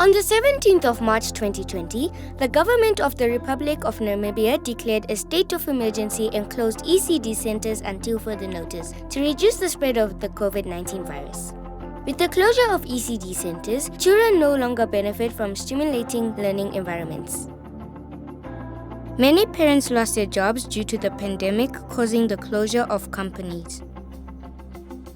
On the 17th of March 2020, the government of the Republic of Namibia declared a state of emergency and closed ECD centers until further notice to reduce the spread of the COVID-19 virus. With the closure of ECD centers, children no longer benefit from stimulating learning environments. Many parents lost their jobs due to the pandemic, causing the closure of companies.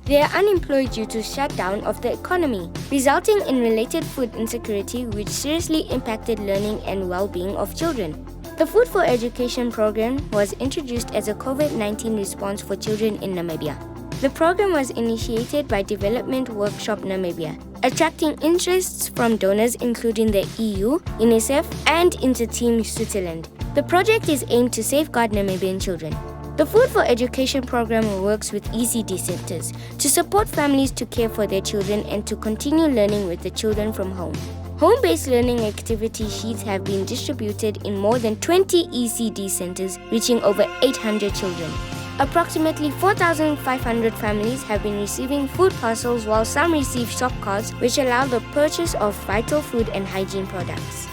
They are unemployed due to shutdown of the economy, resulting in related food insecurity which seriously impacted learning and well-being of children. The Food for Education program was introduced as a COVID-19 response for children in Namibia. The program was initiated by Development Workshop Namibia, attracting interests from donors including the EU, UNICEF, and Interteam Switzerland. The project is aimed to safeguard Namibian children. The Food for Education program works with ECD centers to support families to care for their children and to continue learning with the children from home. Home-based learning activity sheets have been distributed in more than 20 ECD centers, reaching over 800 children. Approximately 4,500 families have been receiving food parcels, while some receive shop cards, which allow the purchase of vital food and hygiene products.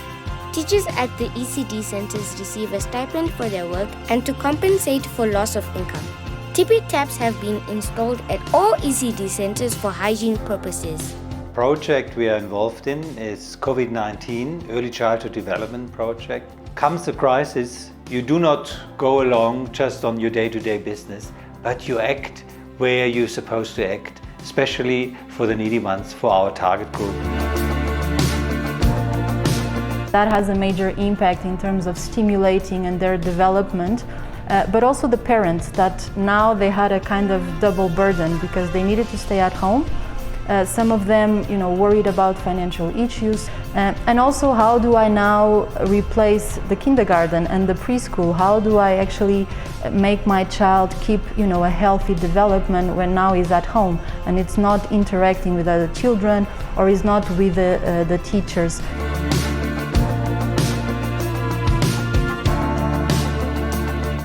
Teachers at the ECD centers receive a stipend for their work and to compensate for loss of income. Tippy taps have been installed at all ECD centers for hygiene purposes. The project we are involved in is COVID-19 Early Childhood Development Project. Comes the crisis, you do not go along just on your day-to-day business, but you act where you're supposed to act, especially for the needy ones, for our target group. That has a major impact in terms of stimulating and their development, but also the parents that now they had a kind of double burden because they needed to stay at home. Some of them, worried about financial issues, and also how do I now replace the kindergarten and the preschool? How do I actually make my child keep, a healthy development when now he's at home and it's not interacting with other children or is not with the teachers?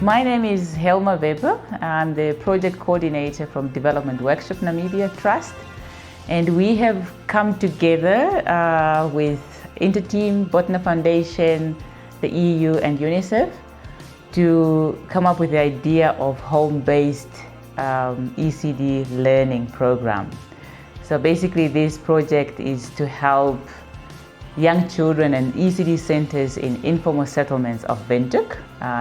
My name is Helma Weber. I'm the project coordinator from Development Workshop Namibia Trust. And we have come together with Interteam, Botna Foundation, the EU and UNICEF to come up with the idea of home-based ECD learning program. So basically this project is to help young children and ECD centers in informal settlements of Windhoek,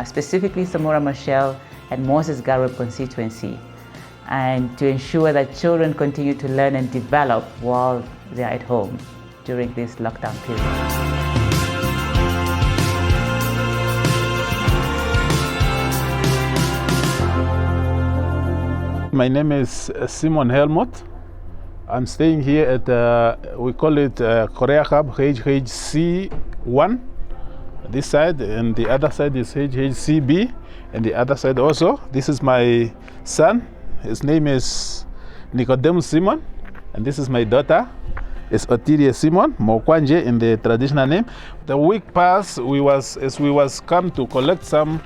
specifically Samora Machel and Moses Garwe constituency, and to ensure that children continue to learn and develop while they're at home during this lockdown period. My name is Simon Helmut. I'm staying here at, we call it Korea Hub HHC1, this side, and the other side is HHCB, and the other side also. This is my son. His name is Nicodemus Simon, and this is my daughter. It's Otilia Simon, Mokwanje in the traditional name. The week passed, we was come to collect some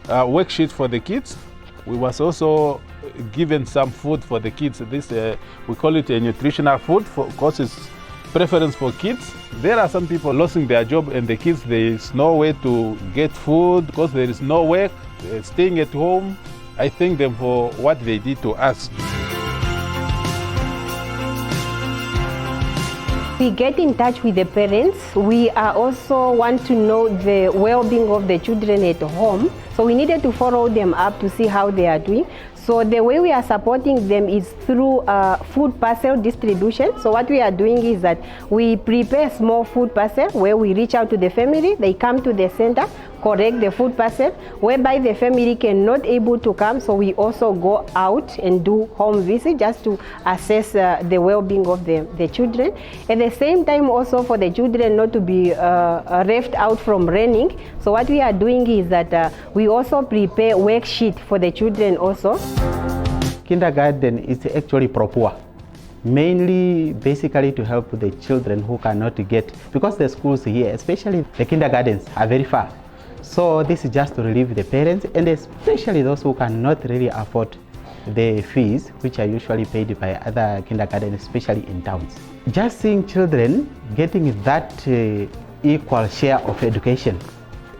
worksheet for the kids. We was also given some food for the kids. This we call it a nutritional food because it's preference for kids. There are some people losing their job and the kids, there is no way to get food because there is no work. They're staying at home. I thank them for what they did to us. We get in touch with the parents. We also want to know the well-being of the children at home. So we needed to follow them up to see how they are doing. So the way we are supporting them is through food parcel distribution. So what we are doing is that we prepare small food parcel where we reach out to the family. They come to the center, collect the food parcel, whereby the family cannot able to come. So we also go out and do home visit just to assess the well-being of the children. At the same time also for the children not to be left out from learning. So what we are doing is that we also prepare worksheet for the children also. Kindergarten is actually pro-poor, mainly basically to help the children who cannot get, because the schools here, especially the kindergartens, are very far. So this is just to relieve the parents and especially those who cannot really afford the fees which are usually paid by other kindergartens, especially in towns. Just seeing children getting that equal share of education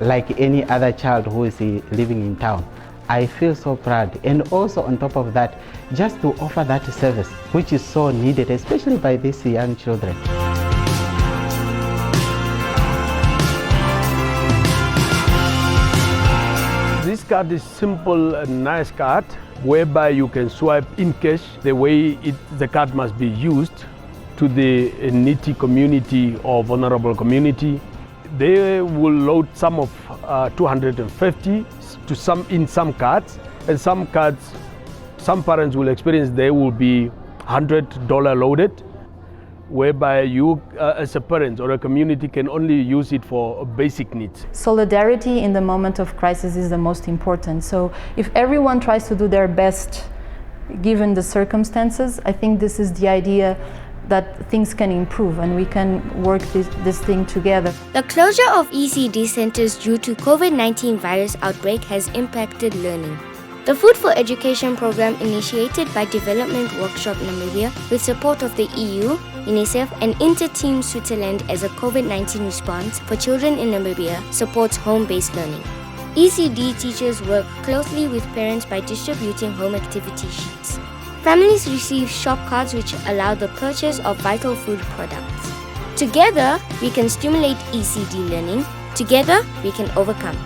like any other child who is living in town, I feel so proud. And also on top of that, just to offer that service which is so needed, especially by these young children. This card is simple and nice card whereby you can swipe in cash the way the card must be used to the needy community or vulnerable community. They will load some of 250 to some cards, and some cards, some parents will experience there will be $100 loaded, whereby you as a parent or a community can only use it for basic needs. Solidarity in the moment of crisis is the most important. So if everyone tries to do their best given the circumstances, I think this is the idea that things can improve and we can work this thing together. The closure of ECD centers due to COVID-19 virus outbreak has impacted learning. The Food for Education program, initiated by Development Workshop Namibia with support of the EU, UNICEF and Interteam Switzerland as a COVID-19 response for children in Namibia, supports home-based learning. ECD teachers work closely with parents by distributing home activity sheets. Families receive shop cards which allow the purchase of vital food products. Together, we can stimulate ECD learning. Together, we can overcome.